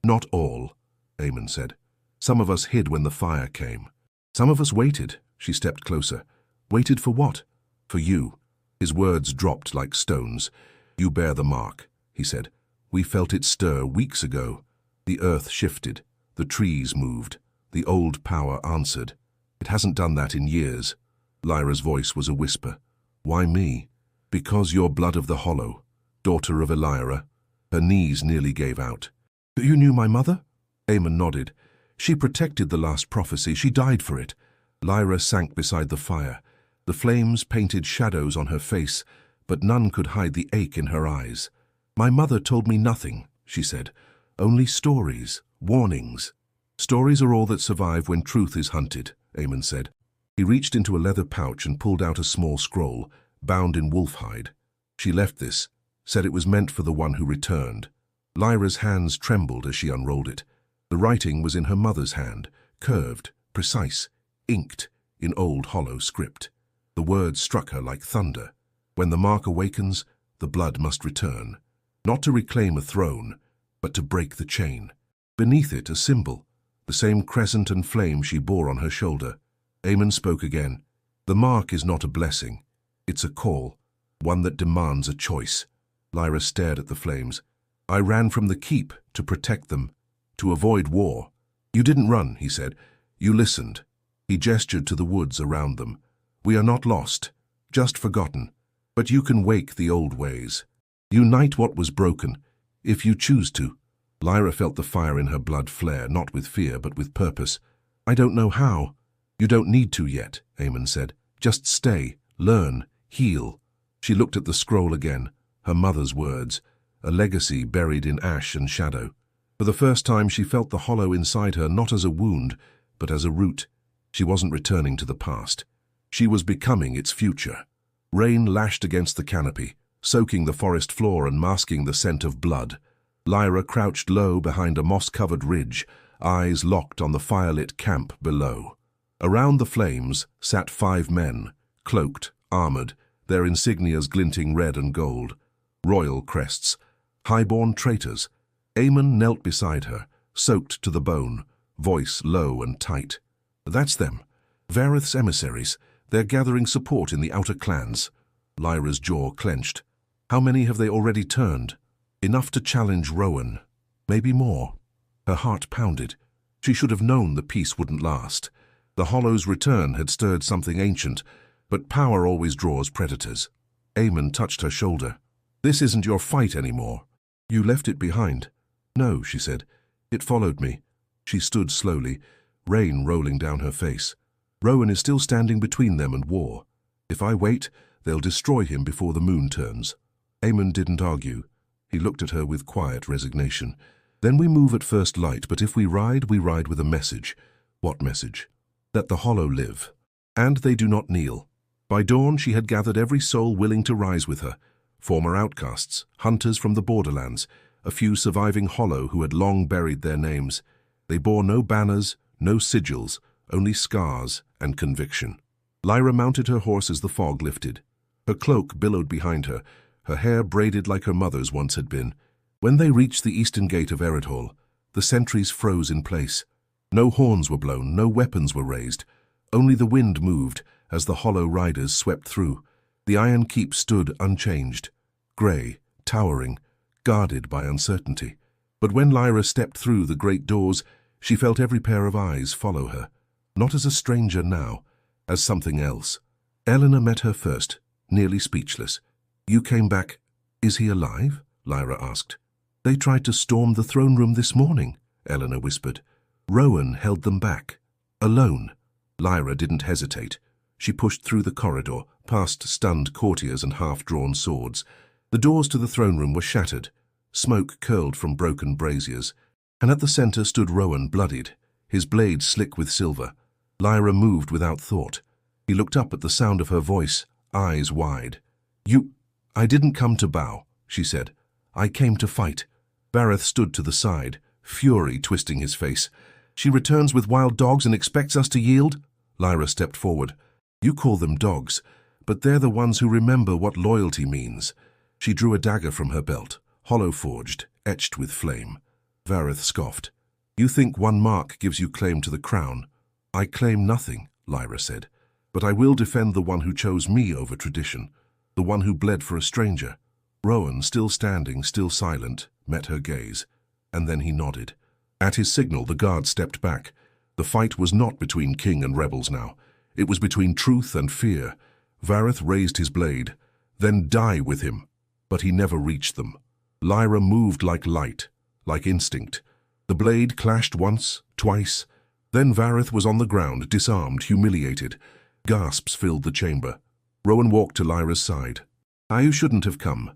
"Not all," Eamon said. "Some of us hid when the fire came. Some of us waited." She stepped closer. "Waited for what?" "For you." His words dropped like stones. "You bear the mark," he said. "We felt it stir weeks ago. The earth shifted. The trees moved. The old power answered. It hasn't done that in years." Lyra's voice was a whisper. "Why me?" "Because you're blood of the Hollow, daughter of Elira." Her knees nearly gave out. "You knew my mother?" Eamon nodded. "She protected the last prophecy. She died for it." Lyra sank beside the fire. The flames painted shadows on her face, but none could hide the ache in her eyes. "My mother told me nothing," she said. "Only stories, warnings." "Stories are all that survive when truth is hunted," Eamon said. He reached into a leather pouch and pulled out a small scroll, bound in wolf hide. "She left this, said it was meant for the one who returned." Lyra's hands trembled as she unrolled it. The writing was in her mother's hand, curved, precise, inked in old Hollow script. The words struck her like thunder. When the mark awakens, the blood must return. Not to reclaim a throne, but to break the chain. Beneath it, a symbol, the same crescent and flame she bore on her shoulder. Eamon spoke again. "The mark is not a blessing. It's a call, one that demands a choice." Lyra stared at the flames. "I ran from the keep to protect them, to avoid war." "You didn't run," he said. "You listened." He gestured to the woods around them. "We are not lost, just forgotten. But you can wake the old ways. Unite what was broken, if you choose to." Lyra felt the fire in her blood flare, not with fear, but with purpose. "I don't know how." "You don't need to yet," Eamon said. "Just stay, learn, heal." She looked at the scroll again, her mother's words, a legacy buried in ash and shadow. For the first time she felt the Hollow inside her not as a wound, but as a root. She wasn't returning to the past. She was becoming its future. Rain lashed against the canopy, soaking the forest floor and masking the scent of blood. Lyra crouched low behind a moss-covered ridge, eyes locked on the firelit camp below. Around the flames sat 5 men, cloaked, armored, their insignias glinting red and gold. Royal crests, high-born traitors. Eamon knelt beside her, soaked to the bone, voice low and tight. "That's them. Vareth's emissaries. They're gathering support in the outer clans." Lyra's jaw clenched. "How many have they already turned?" "Enough to challenge Rowan. Maybe more." Her heart pounded. She should have known the peace wouldn't last. The Hollow's return had stirred something ancient, but power always draws predators. Eamon touched her shoulder. "This isn't your fight anymore. You left it behind." "No," she said. "It followed me." She stood slowly, rain rolling down her face. "Rowan is still standing between them and war. If I wait, they'll destroy him before the moon turns." Eamon didn't argue. He looked at her with quiet resignation. "Then we move at first light, but if we ride with a message." "What message?" "That the Hollow live. And they do not kneel." By dawn she had gathered every soul willing to rise with her. Former outcasts, hunters from the borderlands, a few surviving Hollow who had long buried their names. They bore no banners, no sigils, only scars and conviction. Lyra mounted her horse as the fog lifted. Her cloak billowed behind her, her hair braided like her mother's once had been. When they reached the eastern gate of Eridhall, the sentries froze in place. No horns were blown, no weapons were raised. Only the wind moved as the Hollow riders swept through. The iron keep stood unchanged, grey, towering, guarded by uncertainty. But when Lyra stepped through the great doors, she felt every pair of eyes follow her. Not as a stranger now, as something else. Eleanor met her first, nearly speechless. "You came back. Is he alive?" Lyra asked. "They tried to storm the throne room this morning," Eleanor whispered. "Rowan held them back. Alone." Lyra didn't hesitate. She pushed through the corridor, past stunned courtiers and half-drawn swords. The doors to the throne room were shattered. Smoke curled from broken braziers, and at the center stood Rowan, bloodied, his blade slick with silver. Lyra moved without thought. He looked up at the sound of her voice, eyes wide. I didn't come to bow," she said. "I came to fight." Vareth stood to the side, fury twisting his face. "She returns with wild dogs and expects us to yield?" Lyra stepped forward. "You call them dogs, but they're the ones who remember what loyalty means." She drew a dagger from her belt, hollow-forged, etched with flame. Vareth scoffed. "You think one mark gives you claim to the crown?" "I claim nothing," Lyra said, "but I will defend the one who chose me over tradition, the one who bled for a stranger." Rowan, still standing, still silent, met her gaze, and then he nodded. At his signal, the guard stepped back. The fight was not between king and rebels now. It was between truth and fear. Vareth raised his blade. "Then die with him." But he never reached them. Lyra moved like light, like instinct. The blade clashed once, twice. Then Vareth was on the ground, disarmed, humiliated. Gasps filled the chamber. Rowan walked to Lyra's side. "You shouldn't have come."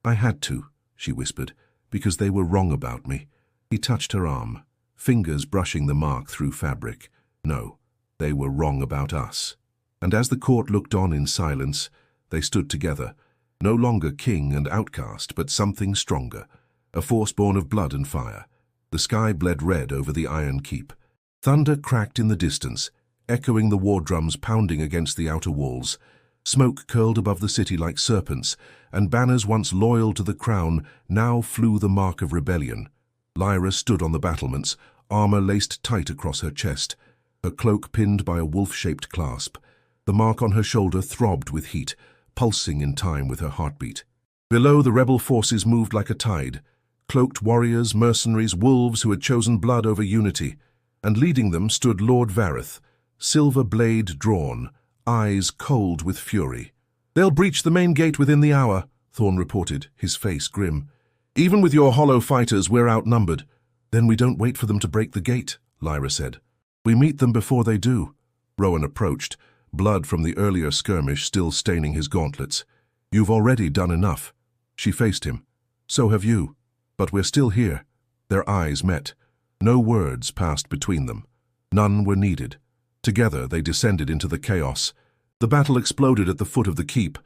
"I had to," she whispered, "because they were wrong about me." He touched her arm, fingers brushing the mark through fabric. "No, they were wrong about us." And as the court looked on in silence, they stood together, no longer king and outcast, but something stronger, a force born of blood and fire. The sky bled red over the Iron Keep. Thunder cracked in the distance, echoing the war drums pounding against the outer walls. Smoke curled above the city like serpents, and banners once loyal to the crown now flew the mark of rebellion. Lyra stood on the battlements, armor laced tight across her chest, her cloak pinned by a wolf-shaped clasp. The mark on her shoulder throbbed with heat, pulsing in time with her heartbeat. Below, the rebel forces moved like a tide, cloaked warriors, mercenaries, wolves who had chosen blood over unity. And leading them stood Lord Vareth, silver blade drawn, eyes cold with fury. "They'll breach the main gate within the hour," Thorn reported, his face grim. "Even with your hollow fighters, we're outnumbered." "Then we don't wait for them to break the gate," Lyra said. "We meet them before they do." Rowan approached, blood from the earlier skirmish still staining his gauntlets. "You've already done enough." She faced him. "So have you. But we're still here." Their eyes met. No words passed between them. None were needed. Together they descended into the chaos. The battle exploded at the foot of the keep.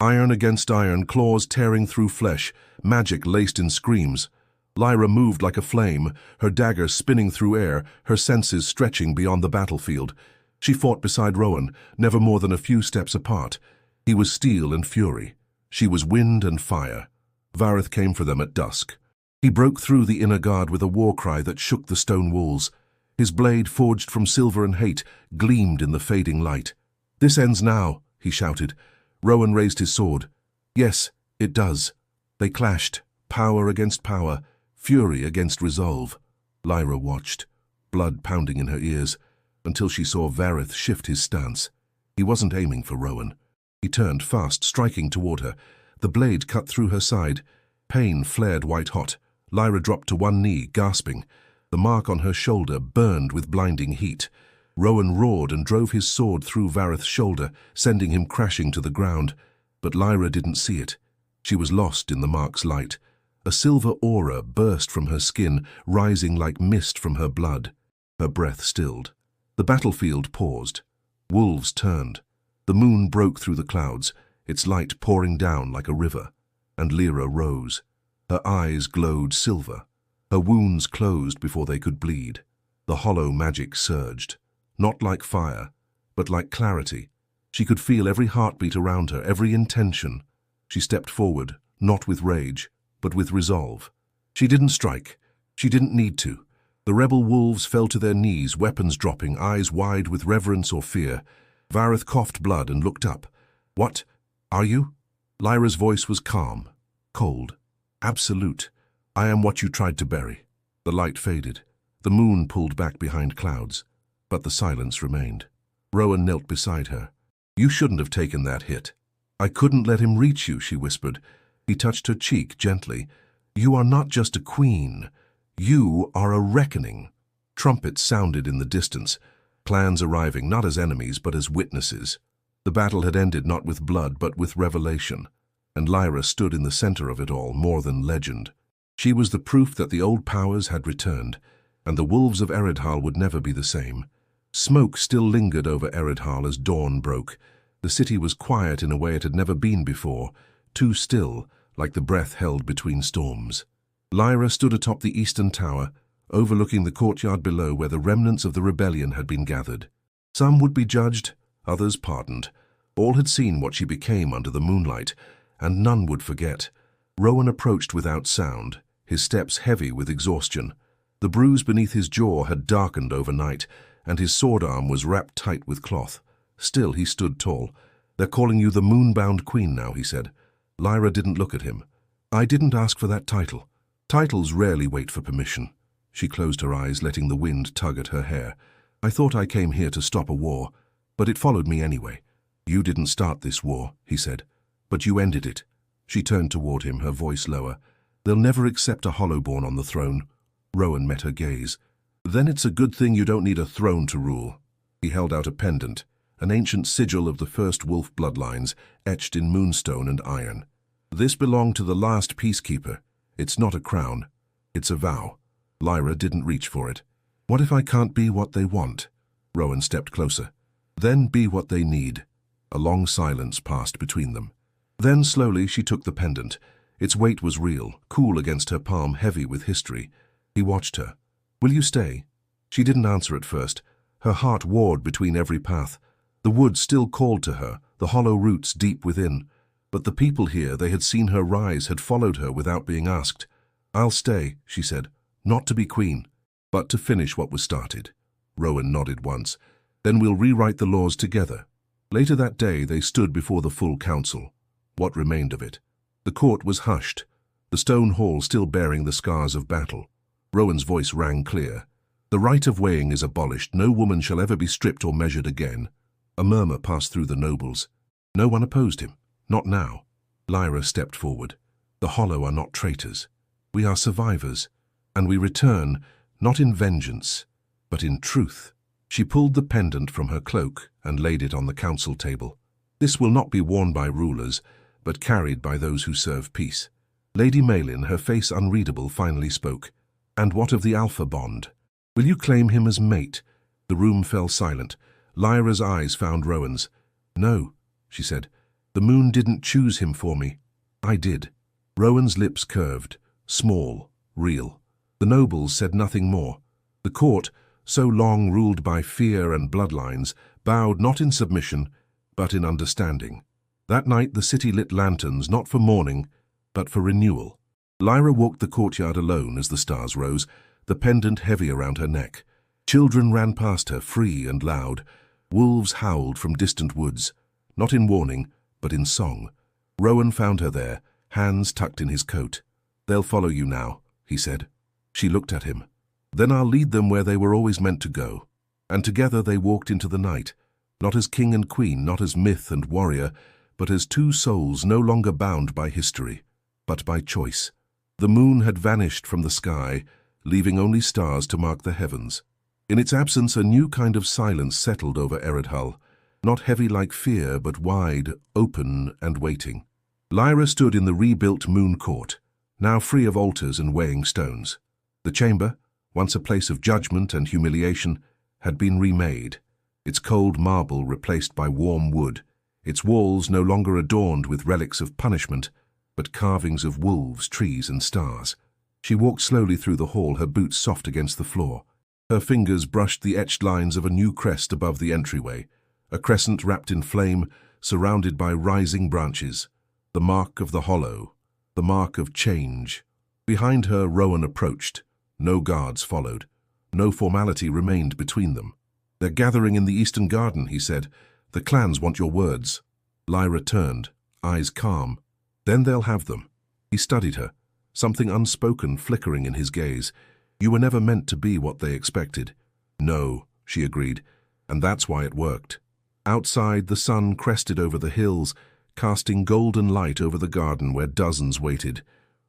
Iron against iron, claws tearing through flesh, magic laced in screams. Lyra moved like a flame, her dagger spinning through air, her senses stretching beyond the battlefield. She fought beside Rowan, never more than a few steps apart. He was steel and fury. She was wind and fire. Vareth came for them at dusk. He broke through the inner guard with a war cry that shook the stone walls. His blade, forged from silver and hate, gleamed in the fading light. "This ends now," he shouted. Rowan raised his sword. "Yes, it does." They clashed, power against power, fury against resolve. Lyra watched, blood pounding in her ears, until she saw Vareth shift his stance. He wasn't aiming for Rowan. He turned fast, striking toward her. The blade cut through her side. Pain flared white-hot. Lyra dropped to one knee, gasping. The mark on her shoulder burned with blinding heat. Rowan roared and drove his sword through Vareth's shoulder, sending him crashing to the ground. But Lyra didn't see it. She was lost in the mark's light. A silver aura burst from her skin, rising like mist from her blood. Her breath stilled. The battlefield paused. Wolves turned. The moon broke through the clouds, its light pouring down like a river. And Lyra rose. Her eyes glowed silver. Her wounds closed before they could bleed. The hollow magic surged. Not like fire, but like clarity. She could feel every heartbeat around her, every intention. She stepped forward, not with rage, but with resolve. She didn't strike. She didn't need to. The rebel wolves fell to their knees, weapons dropping, eyes wide with reverence or fear. Vareth coughed blood and looked up. "What? Are you?" Lyra's voice was calm, cold, absolute. "I am what you tried to bury." The light faded. The moon pulled back behind clouds, but the silence remained. Rowan knelt beside her. "You shouldn't have taken that hit." "I couldn't let him reach you," she whispered. He touched her cheek gently. "You are not just a queen. You are a reckoning." Trumpets sounded in the distance. Clans arriving not as enemies but as witnesses. The battle had ended not with blood but with revelation, and Lyra stood in the center of it all, more than legend. She was the proof that the old powers had returned, and the wolves of Eredhal would never be the same. Smoke still lingered over Eredhal as dawn broke. The city was quiet in a way it had never been before, too still, like the breath held between storms. Lyra stood atop the eastern tower, overlooking the courtyard below where the remnants of the rebellion had been gathered. Some would be judged, others pardoned. All had seen what she became under the moonlight, and none would forget. Rowan approached without sound, his steps heavy with exhaustion. The bruise beneath his jaw had darkened overnight, and his sword arm was wrapped tight with cloth. Still he stood tall. "They're calling you the Moonbound Queen now," he said. Lyra didn't look at him. "I didn't ask for that title. Titles rarely wait for permission." She closed her eyes, letting the wind tug at her hair. "I thought I came here to stop a war, but it followed me anyway." "You didn't start this war," he said, "but you ended it." She turned toward him, her voice lower. "They'll never accept a Hollowborn on the throne." Rowan met her gaze. "Then it's a good thing you don't need a throne to rule." He held out a pendant, an ancient sigil of the first wolf bloodlines, etched in moonstone and iron. "This belonged to the last peacekeeper. It's not a crown. It's a vow." Lyra didn't reach for it. "What if I can't be what they want?" Rowan stepped closer. "Then be what they need." A long silence passed between them. Then slowly she took the pendant. Its weight was real, cool against her palm, heavy with history. He watched her. "Will you stay?" She didn't answer at first. Her heart warred between every path. The woods still called to her, the hollow roots deep within. But the people here, they had seen her rise, had followed her without being asked. "I'll stay," she said, "not to be queen, but to finish what was started." Rowan nodded once. "Then we'll rewrite the laws together." Later that day they stood before the full council. What remained of it? The court was hushed, the stone hall still bearing the scars of battle. Rowan's voice rang clear. "The right of weighing is abolished. No woman shall ever be stripped or measured again." A murmur passed through the nobles. No one opposed him. Not now. Lyra stepped forward. "The Hollow are not traitors. We are survivors, and we return, not in vengeance, but in truth." She pulled the pendant from her cloak and laid it on the council table. "This will not be worn by rulers, but carried by those who serve peace." Lady Malin, her face unreadable, finally spoke. "And what of the Alpha Bond? Will you claim him as mate?" The room fell silent. Lyra's eyes found Rowan's. "No," she said. "The moon didn't choose him for me. I did." Rowan's lips curved, small, real. The nobles said nothing more. The court, so long ruled by fear and bloodlines, bowed not in submission, but in understanding. That night the city lit lanterns, not for mourning, but for renewal. Lyra walked the courtyard alone as the stars rose, the pendant heavy around her neck. Children ran past her, free and loud. Wolves howled from distant woods, not in warning, but in song. Rowan found her there, hands tucked in his coat. "They'll follow you now," he said. She looked at him. "Then I'll lead them where they were always meant to go." And together they walked into the night, not as king and queen, not as myth and warrior, but as two souls no longer bound by history, but by choice. The moon had vanished from the sky, leaving only stars to mark the heavens. In its absence, a new kind of silence settled over Eredhal, not heavy like fear, but wide, open, and waiting. Lyra stood in the rebuilt moon court, now free of altars and weighing stones. The chamber, once a place of judgment and humiliation, had been remade, its cold marble replaced by warm wood, its walls no longer adorned with relics of punishment, but carvings of wolves, trees, and stars. She walked slowly through the hall, her boots soft against the floor. Her fingers brushed the etched lines of a new crest above the entryway, a crescent wrapped in flame, surrounded by rising branches, the mark of the Hollow, the mark of change. Behind her, Rowan approached. No guards followed. No formality remained between them. "They're gathering in the Eastern Garden," he said. "The clans want your words." Lyra turned, eyes calm. "Then they'll have them." He studied her, something unspoken flickering in his gaze. "You were never meant to be what they expected." "No," she agreed, "and that's why it worked." Outside, the sun crested over the hills, casting golden light over the garden where dozens waited,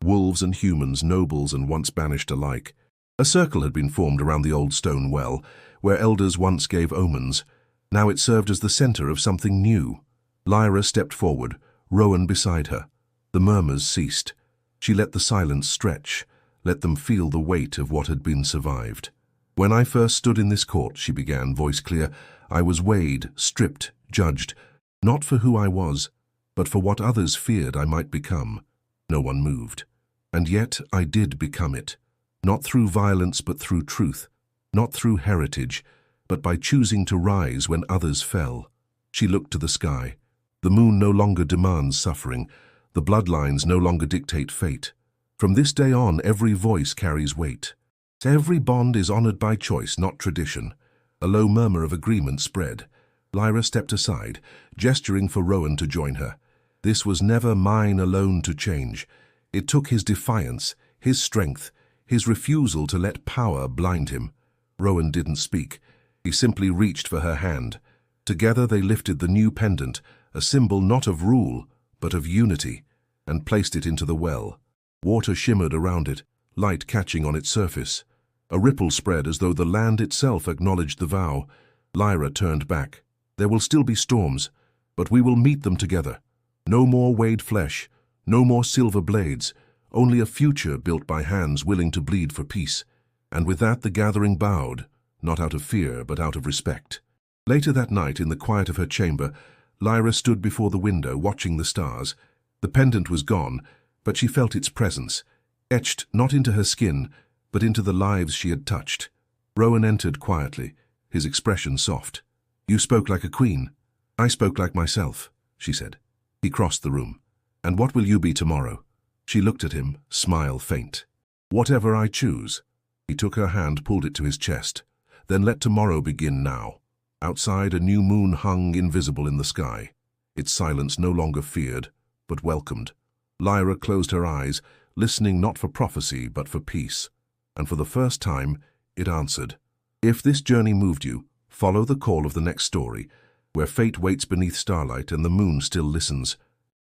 wolves and humans, nobles and once banished alike. A circle had been formed around the old stone well, where elders once gave omens. Now it served as the center of something new. Lyra stepped forward, Rowan beside her. The murmurs ceased. She let the silence stretch, let them feel the weight of what had been survived. "When I first stood in this court," she began, voice clear, "I was weighed, stripped, judged, not for who I was, but for what others feared I might become." No one moved. And yet I did become it. Not through violence, but through truth. Not through heritage, but by choosing to rise when others fell. She looked to the sky. The moon no longer demands suffering. The bloodlines no longer dictate fate. From this day on, every voice carries weight. Every bond is honored by choice, not tradition. A low murmur of agreement spread. Lyra stepped aside, gesturing for Rowan to join her. This was never mine alone to change. It took his defiance, his strength, his refusal to let power blind him. Rowan didn't speak. He simply reached for her hand. Together they lifted the new pendant, a symbol not of rule, but of unity, and placed it into the well. Water shimmered around it, light catching on its surface. A ripple spread as though the land itself acknowledged the vow. Lyra turned back. "There will still be storms, but we will meet them together. No more weighed flesh, no more silver blades, only a future built by hands willing to bleed for peace." And with that the gathering bowed, not out of fear, but out of respect. Later that night, in the quiet of her chamber, Lyra stood before the window, watching the stars. The pendant was gone, but she felt its presence, etched not into her skin, but into the lives she had touched. Rowan entered quietly, his expression soft. "You spoke like a queen." "I spoke like myself," she said. He crossed the room. "And what will you be tomorrow?" She looked at him, smile faint. "Whatever I choose." He took her hand, pulled it to his chest. "Then let tomorrow begin now." Outside, a new moon hung invisible in the sky. Its silence no longer feared, but welcomed. Lyra closed her eyes, listening not for prophecy, but for peace. And for the first time, it answered. If this journey moved you, follow the call of the next story, where fate waits beneath starlight and the moon still listens.